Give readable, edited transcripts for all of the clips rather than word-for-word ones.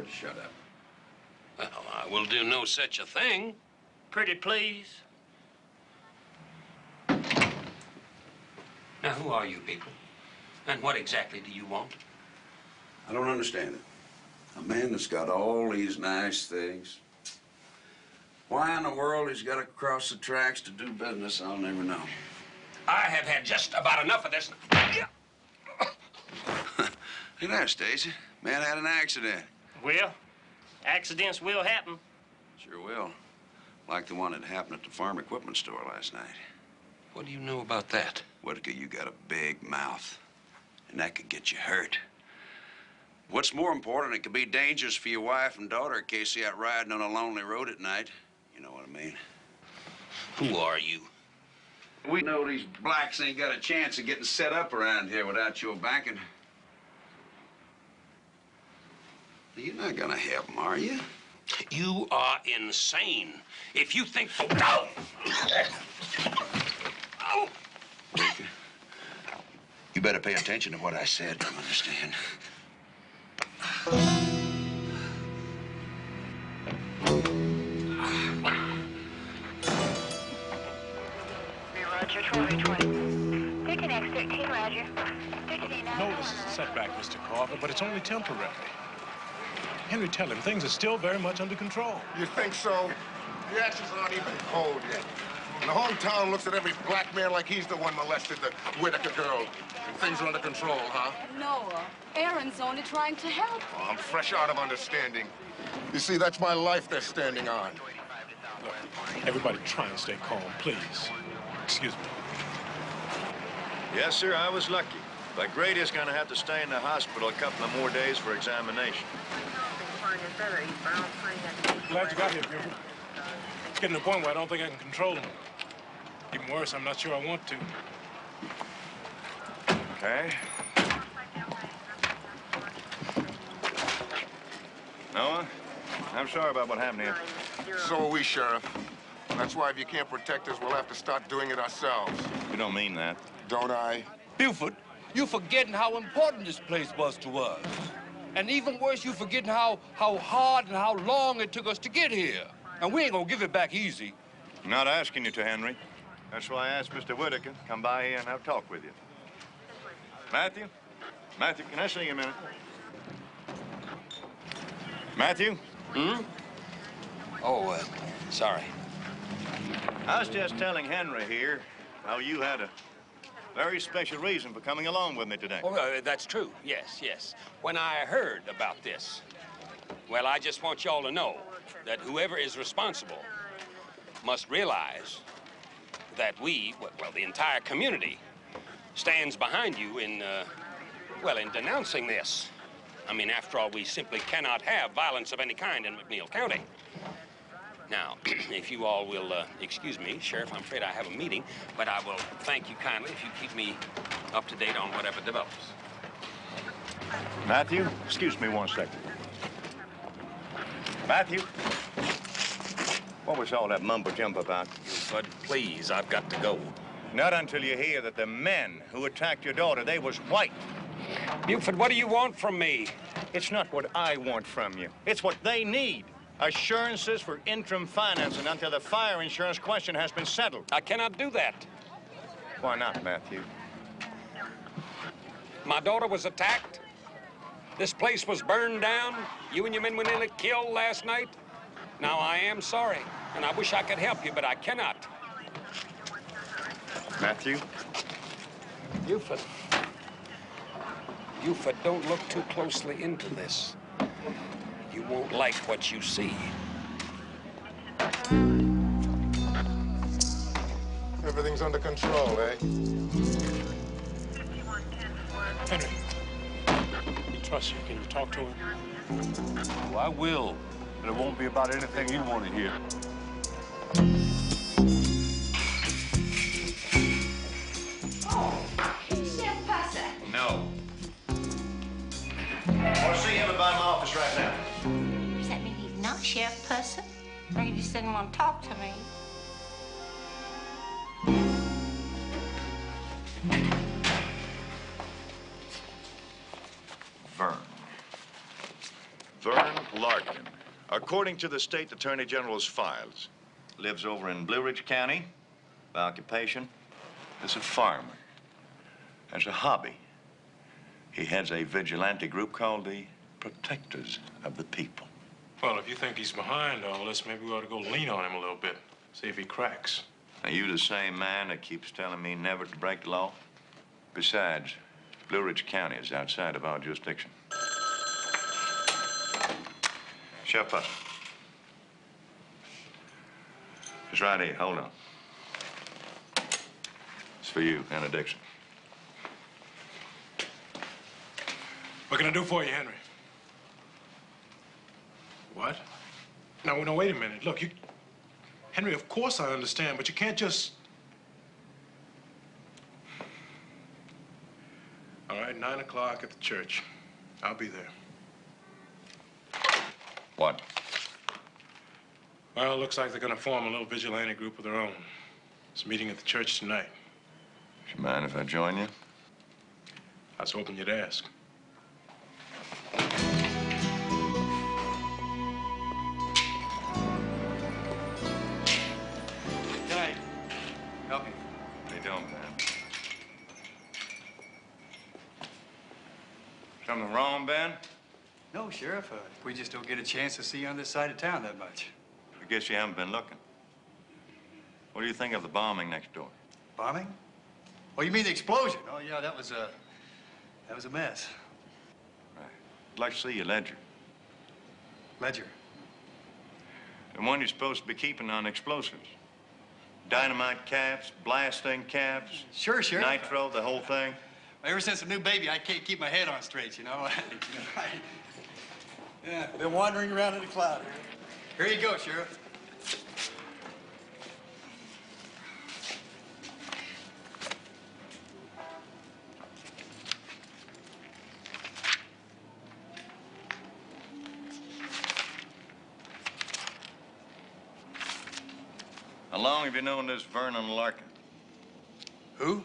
to shut up. Well, I will do no such a thing. Pretty please. Now, who are you people? And what exactly do you want? I don't understand it. A man that's got all these nice things. Why in the world he's got to cross the tracks to do business, I'll never know. I have had just about enough of this. Look at that, Stacy. Man had an accident. Well, accidents will happen. Sure will. Like the one that happened at the farm equipment store last night. What do you know about that? Whitaker, you got a big mouth, and that could get you hurt. What's more important, it could be dangerous for your wife and daughter in case you're out riding on a lonely road at night. You know what I mean? Who are you? We know these blacks ain't got a chance of getting set up around here without your backing. You're not gonna help them, are you? You are insane. If you think... Oh! Oh! You better pay attention to what I said, you understand? Roger, 1220. 13X13, Roger. 13 No, this is a setback, Mr. Carver, but it's only temporary. Henry, tell him things are still very much under control. You think so? The actions aren't even cold yet. And the whole town looks at every black man like he's the one molested the Whitaker girl. And things are under control, huh? Noah, Aaron's only trying to help. Oh, I'm fresh out of understanding. You see, that's my life they're standing on. Look, everybody try and stay calm, please. Excuse me. Yes, sir, I was lucky. But Grady's gonna have to stay in the hospital a couple of more days for examination. Glad you got here, Buford. It's getting to the point where I don't think I can control him. Even worse, I'm not sure I want to. Okay. Noah, I'm sorry about what happened here. So are we, Sheriff. That's why if you can't protect us, we'll have to start doing it ourselves. You don't mean that. Don't I? Buford, you're forgetting how important this place was to us. And even worse, you're forgetting how hard and how long it took us to get here. And we ain't gonna give it back easy. I'm not asking you to, Henry. That's why I asked Mr. Whitaker to come by here and have a talk with you. Matthew? Matthew, can I see you a minute? Matthew? Hmm? Oh, sorry. I was just telling Henry here how you had a very special reason for coming along with me today. Oh, that's true. Yes, yes. When I heard about this, well, I just want y'all to know that whoever is responsible must realize that we, well, the entire community, stands behind you in, well, in denouncing this. I mean, after all, we simply cannot have violence of any kind in McNeil County. Now, if you all will excuse me, Sheriff, I'm afraid I have a meeting, but I will thank you kindly if you keep me up to date on whatever develops. Matthew, excuse me 1 second. Matthew, what was all that mumbo-jumbo about? Bud, please, I've got to go. Not until you hear that the men who attacked your daughter, they was white. Buford, what do you want from me? It's not what I want from you. It's what they need. Assurances for interim financing until the fire insurance question has been settled. I cannot do that. Why not, Matthew? My daughter was attacked. This place was burned down. You and your men were nearly killed last night. Now, I am sorry, and I wish I could help you, but I cannot. Matthew? Buford. Buford, don't look too closely into this. You won't like what you see. Everything's under control, eh? Henry, he trusts you. Can you talk to him? Oh, I will, but it won't be about anything you want to hear. Chef Purser. No. I want to see him about my office right now. Does that mean he's not Sheriff Purser? Or you just didn't want to talk to me? Vern. Vern According to the State Attorney General's files, lives over in Blue Ridge County. By occupation, is a farmer. As a hobby, he heads a vigilante group called the Protectors of the People. Well, if you think he's behind all this, maybe we ought to go lean on him a little bit, see if he cracks. Are you the same man that keeps telling me never to break the law? Besides, Blue Ridge County is outside of our jurisdiction. Sheriff Pusser. It's right here. Hold on. It's for you, Anna Dixon. What can I do for you, Henry? What? No, wait a minute. Look, you... Henry, of course I understand, but you can't just... All right, 9 o'clock at the church. I'll be there. What? Well, it looks like they're gonna form a little vigilante group of their own. It's a meeting at the church tonight. Do you mind if I join you? I was hoping you'd ask. Good night. Help me. They don't, man. Something wrong, Ben? No, Sheriff. We just don't get a chance to see you on this side of town that much. I guess you haven't been looking. What do you think of the bombing next door? Bombing? Oh, you mean the explosion? Oh, yeah, that was a mess. Right. I'd like to see your ledger. Ledger? The one you're supposed to be keeping on explosives. Dynamite caps, blasting caps. Sure, Sheriff. Nitro, the whole thing. Ever since a new baby, I can't keep my head on straight, you know? Yeah, been wandering around in a cloud. Here you go, Sheriff. How long have you known this Vernon Larkin? Who?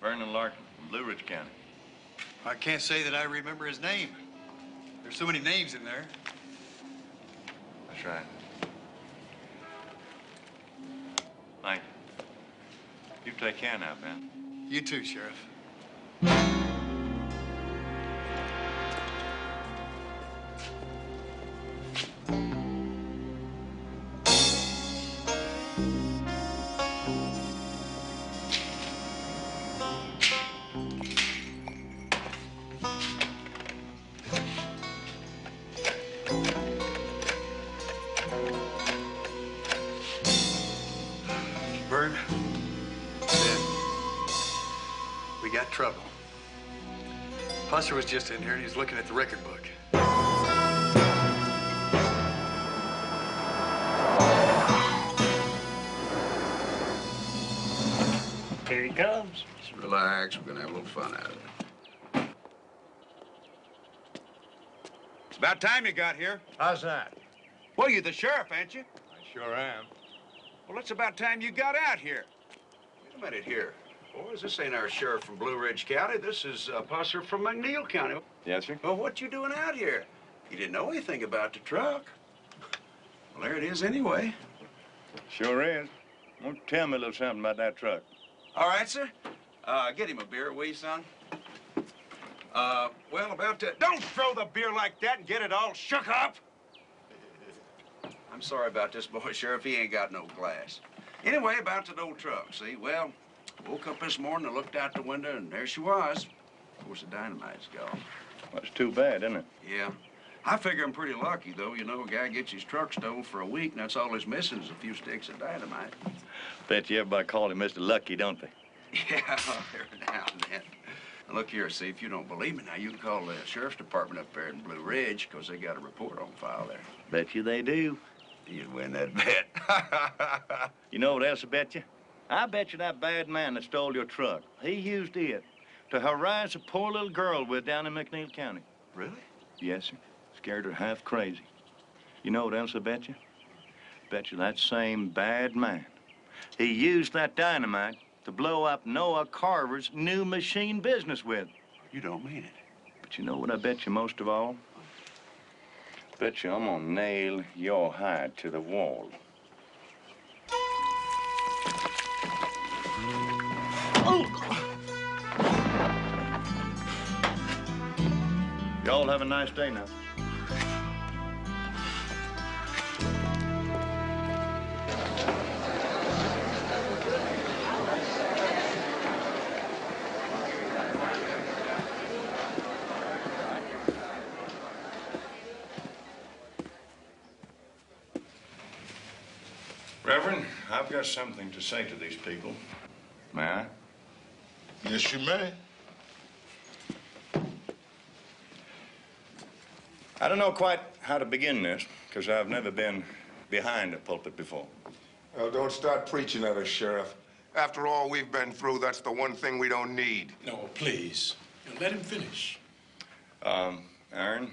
Vernon Larkin from Blue Ridge County. I can't say that I remember his name. There's so many names in there. That's right. Thank you. You take care now, Ben. You too, Sheriff. Vern, Ben, we got trouble. Pusser was just in here and he's looking at the record book. Here he comes. Just relax. We're gonna have a little fun out of it. It's about time you got here. How's that? Well, you're the sheriff, ain't you? I sure am. Well, it's about time you got out here. Wait a minute here. Boys, this ain't our sheriff from Blue Ridge County. This is Pusser from McNeil County. Yes, sir? Well, what you doing out here? You didn't know anything about the truck. Well, there it is anyway. Sure is. Won't you tell me a little something about that truck? All right, sir. Get him a beer, will you, son? Well, about that... Don't throw the beer like that and get it all shook up! I'm sorry about this boy, Sheriff. He ain't got no glass. Anyway, about that old truck, see? Well, woke up this morning and looked out the window, and there she was. Of course, the dynamite's gone. Well, it's too bad, isn't it? Yeah. I figure I'm pretty lucky, though. You know, a guy gets his truck stolen for a week, and that's all he's missing is a few sticks of dynamite. Bet you everybody call him Mr. Lucky, don't they? Yeah, every now and then. Now, look here, see, if you don't believe me now, you can call the sheriff's department up there in Blue Ridge, because they got a report on file there. Bet you they do. You'd win that bet. You know what else I bet you? I bet you that bad man that stole your truck, he used it to harass a poor little girl with down in McNeil County. Really? Yes, sir. Scared her half crazy. You know what else I bet you? Bet you that same bad man, he used that dynamite to blow up Noah Carver's new machine business with. You don't mean it. But you know what I bet you most of all? Bet you I'm gonna nail your hide to the wall. Y'all have a nice day now. Reverend, I've got something to say to these people. May I? Yes, you may. I don't know quite how to begin this, because I've never been behind a pulpit before. Well, don't start preaching at us, Sheriff. After all we've been through, that's the one thing we don't need. No, please. Let him finish. Aaron,